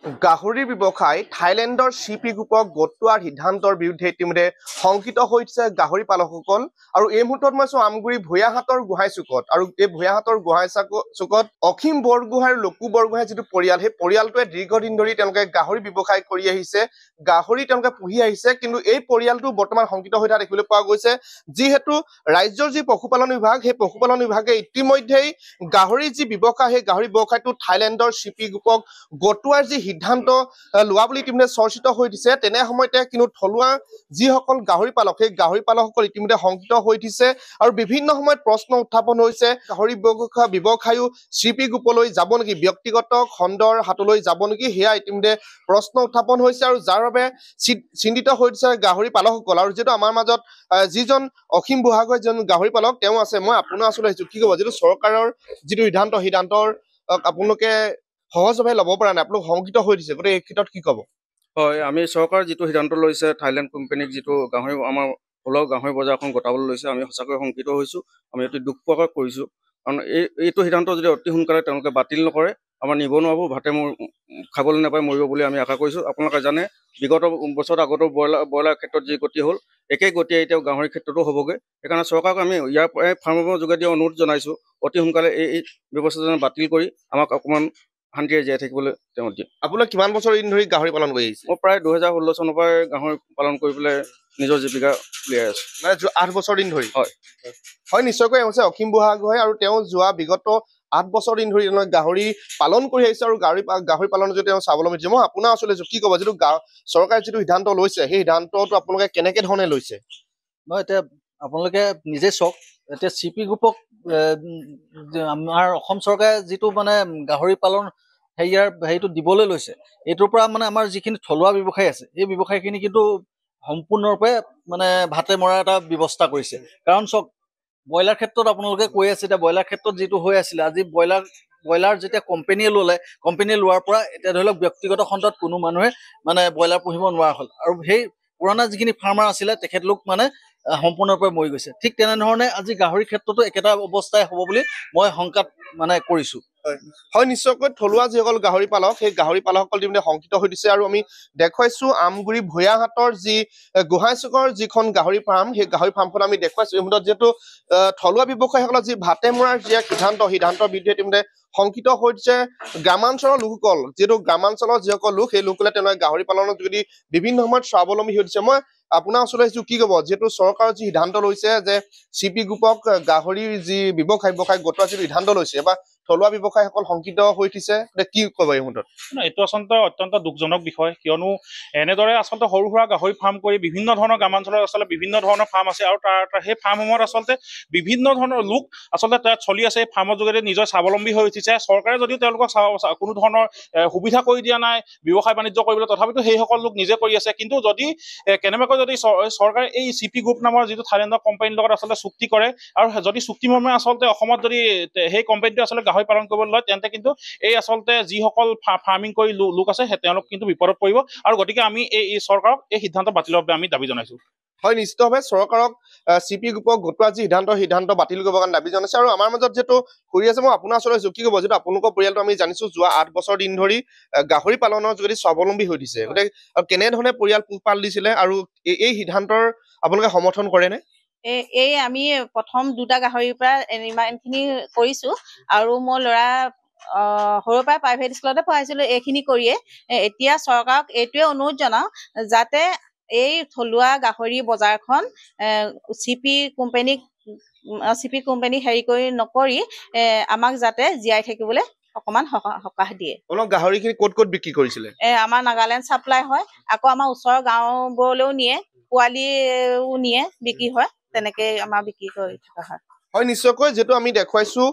গাহৰিৰ ব্যৱসায় থাইলেণ্ডৰ চিপি গ্ৰুপক গটোৱাৰ সিদ্ধান্তৰ বিৰুদ্ধে ইতিমধ্যে শংকিত হৈছে গাহৰি পালকসকল আৰু এই মুহূৰ্তত মই আমগুৰি ভূঞাহাটৰ গোহাঁই চুকত আৰু এই ভূঞাহাটৰ গোহাঁই চুকত অসীম বৰগোহাঁই আৰু লকু বৰগোহাঁই যিটো পৰিয়াল সেই পৰিয়ালটোৱে দীৰ্ঘদিন ধৰি তেওঁলোকে গাহৰি ব্যৱসায় কৰি আহিছে গাহৰি তেওঁলোকে পুহি আহিছে কিন্তু এই পৰিয়ালটো বৰ্তমান শংকিত হৈ থকা দেখিবলৈ পোৱা গৈছে যিহেতু ৰাজ্যৰ যি পশুপালন বিভাগ সেই পশুপালন বিভাগে ইতিমধ্যেই গাহৰি যি ব্যৱসায় সেই গাহৰি ব্যৱসায়টো থাইলেণ্ডৰ চিপি গ্ৰুপক গটোৱাৰ যি সিদ্ধান্ত লোৱা বুলি ইতিমধ্যে চৰ্চিত হৈ দিছে তেনে সময়তে কিন্তু থলুৱা যিসকল গাহৰি পালক সেই গাহৰি পালকসকল ইতিমধ্যে শংকিত হৈ দিছে আৰু বিভিন্ন সময়ত প্ৰশ্ন উত্থাপন হৈছে গাহৰি ব্যৱসায়ো চিপি গ্ৰুপলৈ যাব নেকি ব্যক্তিগত খণ্ডৰ হাতলৈ যাব নেকি সেয়া ইতিমধ্যে প্ৰশ্ন উত্থাপন হৈছে আৰু যাৰ বাবে চিন্তিত হৈ দিছে গাহৰি পালকসকল আৰু যেটো আমাৰ মাজত যিজন অসীম বুঢ়াগোহাঁই যিজন গাহৰি পালক তেওঁ আছে মই আপোনাৰ ওচৰলৈ আহিছো কি ক'ব যেটো চৰকাৰৰ যিটো সিদ্ধান্তৰ আপোনালোকে সহজভাৱে ল'ব পৰা নাই আপোনালোক শংকিত হৈ দিছে গতিকে এই ক্ষেত্ৰত কি ক'ব হয় আমি চৰকাৰ যিটো সিদ্ধান্ত লৈছে থাইলেণ্ড কোম্পানীক যিটো গাহৰি আমাৰ থলুৱা গাহৰি বজাৰখন গটাবলৈ লৈছে আমি সঁচাকৈ শংকিত হৈছোঁ আমি অতি দুখ প্ৰকাশ কৰিছোঁ কাৰণ এইটো সিদ্ধান্ত যদি অতি সোনকালে তেওঁলোকে বাতিল নকৰে আমাৰ নিবনুৱাবোৰ ভাতে খাবলৈ নাপায় মৰিব বুলি আমি আশা কৰিছোঁ আপোনালোকে জানে বিগত বছৰত আগতো ব্ৰইলাৰ ক্ষেত্ৰত যি গতি হ'ল একেই গতিয়ে এতিয়াও গাহৰিৰ ক্ষেত্ৰতো হ'বগৈ সেইকাৰণে চৰকাৰক আমি ইয়াৰ ফাৰ্মৰ যোগেদি অনুৰোধ জনাইছোঁ অতি সোনকালে এই ব্যৱস্থা বাতিল কৰি আমাক অকণমান শান্তিৰে জীয়াই থাকিবলৈ তেওঁ দিয়ে আপোনাক কিমান বছৰ দিন ধৰি গাহৰি পালন কৰি আহিছে মই প্ৰায় 2016 চনৰ পৰাই গাহৰি পালন কৰি পেলাই নিজৰ জীৱিকা উলিয়াই আছোঁ মানে 8 বছৰ দিন ধৰি হয় হয় নিশ্চয়কৈ হৈছে অসীম বুঢ়াগোহাঁই আৰু তেওঁ যোৱা বিগত 8 বছৰ দিন ধৰি গাহৰি পালন কৰি আহিছে আৰু গাহৰি পালনৰ যদি তেওঁ স্বাৱলম্বী হৈছে মই আপোনাৰ ওচৰলৈ কি ক'ব যিটো চৰকাৰে যিটো সিদ্ধান্ত লৈছে সেই সিদ্ধান্তটো আপোনালোকে কেনেকে ধৰণে লৈছে মই এতিয়া আপোনালোকে নিজে চাওক এতিয়া চিপি গ্ৰুপক আমাৰ অসম চৰকাৰে যিটো মানে গাহৰি পালন হেৰিটো দিবলৈ লৈছে এইটোৰ পৰা মানে আমাৰ যিখিনি থলুৱা ব্যৱসায় আছে এই ব্যৱসায়খিনি কিন্তু সম্পূৰ্ণৰূপে মানে ভাতে মৰা এটা ব্যৱস্থা কৰিছে কাৰণ চাওক ব্ৰইলাৰ ক্ষেত্ৰত আপোনালোকে কৈ আছে এতিয়া ব্ৰইলাৰ ক্ষেত্ৰত যিটো হৈ আছিলে আজি ব্ৰইলাৰ যেতিয়া কোম্পানীয়ে লোৱাৰ পৰা এতিয়া ধৰি লওক ব্যক্তিগত খণ্ডত কোনো মানুহে মানে ব্ৰইলাৰ পুহিব নোৱাৰা হ'ল আৰু সেই পুৰণা যিখিনি ফাৰ্মাৰ আছিলে তেখেতলোক মানে সম্পূৰ্ণৰূপে মৰি গৈছে ঠিক তেনেধৰণে আজি গাহৰি ক্ষেত্ৰতো একেটা অৱস্থাই হ'ব বুলি মই শংকাত মানে কৰিছোঁ হয় নিশ্চয়কৈ থলুৱা যিসকল গাহৰি পালক সেই গাহৰি পালকসকল ইতিমধ্যে শংকিত হৈ দিছে আৰু আমি দেখুৱাইছো আমগুৰি ভূঞাহাটৰ যি গোহাঁই চুকৰ যিখন গাহৰি ফাৰ্ম সেই গাহৰি ফাৰ্মখন আমি দেখুৱাইছো এই মুহূৰ্তত যিহেতু থলুৱা ব্যৱসায়ীসকলৰ যি ভাতে মৰাৰ যি সিদ্ধান্তৰ বিৰুদ্ধে ইতিমধ্যে শংকিত হৈ দিছে গ্ৰামাঞ্চলৰ লোকসকল যিহেতু গ্ৰামাঞ্চলৰ যিসকল লোক সেই লোকসকলে তেওঁলোকে গাহৰি পালনৰ যোগেদি বিভিন্ন সময়ত স্বাৱলম্বী হৈ দিছে মই আপোনাৰ ওচৰলৈ আহিছো কি ক'ব যিহেতু চৰকাৰৰ যি সিদ্ধান্ত লৈছে যে চিপি গ্ৰুপক গাহৰিৰ যি ব্যৱসায় গটোৱা যিটো সিদ্ধান্ত লৈছে বা থলুৱা ব্যৱসায়ীসকল শংকিত হৈ উঠিছে কি ক'ব এই মুহূৰ্তত এইটো আচলতে অত্যন্ত দুখজনক বিষয় কিয়নো এনেদৰে আচলতে সৰু সুৰা গাহৰি ফাৰ্ম কৰি বিভিন্ন ধৰণৰ গ্ৰামাঞ্চলত আচলতে বিভিন্ন ধৰণৰ ফাৰ্ম আছে আৰু তাৰ সেই ফাৰ্মসমূহত আচলতে বিভিন্ন ধৰণৰ লোক আচলতে তাত চলি আছে এই ফাৰ্মৰ যোগেদি নিজৰ স্বাৱলম্বী হৈ উঠিছে চৰকাৰে যদিও তেওঁলোকক কোনো ধৰণৰ সুবিধা কৰি দিয়া নাই ব্যৱসায় বাণিজ্য কৰিবলৈ তথাপিতো সেইসকল লোক নিজে কৰি আছে কিন্তু যদি কেনেবাকৈ যদি চৰকাৰে এই চিপি গ্ৰুপ নামৰ যিটো থাইলেণ্ডৰ কোম্পানীৰ লগত আচলতে চুক্তি কৰে আৰু যদি চুক্তিমৰ্মে আচলতে অসমত যদি সেই কোম্পানীটো আচলতে গাহৰি পালন কৰিবলৈ লয় তেন্তে কিন্তু এই আচলতে যিসকল ফাৰ্মিং কৰি লোক আছে তেওঁলোক কিন্তু বিপদত পৰিব আৰু গতিকে আমি এই চৰকাৰক এই সিদ্ধান্ত বাতিলৰ বাবে আমি দাবী জনাইছো হয় নিশ্চিতভাৱে চৰকাৰক চিপি গ্ৰুপক গটোৱা যি সিদ্ধান্ত বাতিল কৰিবৰ কাৰণে দাবী জনাইছে আৰু আমাৰ মাজত যিহেতু কৰি আছে মই আপোনাৰ ওচৰলৈ কি ক'ব যিটো আপোনালোকৰ পৰিয়ালটো আমি জানিছো যোৱা 8 বছৰ দিন ধৰি গাহৰি পালনৰ যোগেদি স্বাৱলম্বী হৈ দিছে গতিকে কেনেধৰণে পৰিয়াল পোহপাল দিছিলে আৰু এই সিদ্ধান্তৰ আপোনালোকে সমৰ্থন কৰেনে এই আমি প্ৰথম 2টা গাহৰিৰ পৰা ইমানখিনি কৰিছো আৰু মোৰ ল'ৰা সৰুৰ পৰা প্ৰাইভেট স্কুলতে পঢ়াইছিলো এইখিনি কৰিয়ে এতিয়া চৰকাৰক এইটোৱে অনুৰোধ জনাওঁ যাতে এই থলুৱা গাহৰি বজাৰখন চিপি কোম্পানী হেৰি কৰি নকৰি আমাক যাতে জীয়াই থাকিবলৈ অকমান সকাহ দিয়ে অলপ গাহৰিখিনি ক'ত বিক্ৰী কৰিছিলে আমাৰ নাগালেণ্ড চাপ্লাই হয় আকৌ আমাৰ ওচৰৰ গাঁওবোৰলৈও নিয়ে পোৱালিও নিয়ে বিক্ৰী হয় তেনেকে আমাৰ বিক্ৰী কৰি থকা হয় নিশ্চয়কৈ যিটো আমি দেখুৱাইছো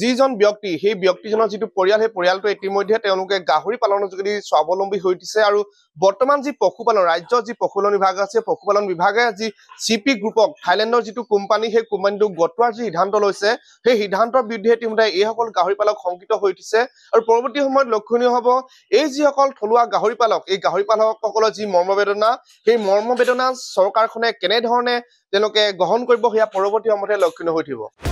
যিজন ব্যক্তি সেই ব্যক্তিজনৰ যিটো পৰিয়াল সেই পৰিয়ালটো ইতিমধ্যে তেওঁলোকে গাহৰি পালনৰ যোগেদি স্বাৱলম্বী হৈ উঠিছে আৰু বৰ্তমান যি পশুপালন ৰাজ্যৰ যি পশুপালন বিভাগ আছে পশুপালন বিভাগে যি চিপি গ্ৰুপক থাইলেণ্ডৰ যিটো কোম্পানী সেই কোম্পানীটো গটোৱাৰ যি সিদ্ধান্ত লৈছে সেই সিদ্ধান্তৰ বিৰুদ্ধে ইতিমধ্যে এইসকল গাহৰি পালক শংকিত হৈ উঠিছে আৰু পৰৱৰ্তী সময়ত লক্ষণীয় হ'ব এই যিসকল থলুৱা গাহৰি পালক এই গাহৰি পালকসকলৰ যি মৰ্মবেদনা সেই মৰ্মবেদনা চৰকাৰখনে কেনেধৰণে তেওঁলোকে গ্ৰহণ কৰিব সেয়া পৰৱৰ্তী সময়তে লক্ষণীয় হৈ থাকিব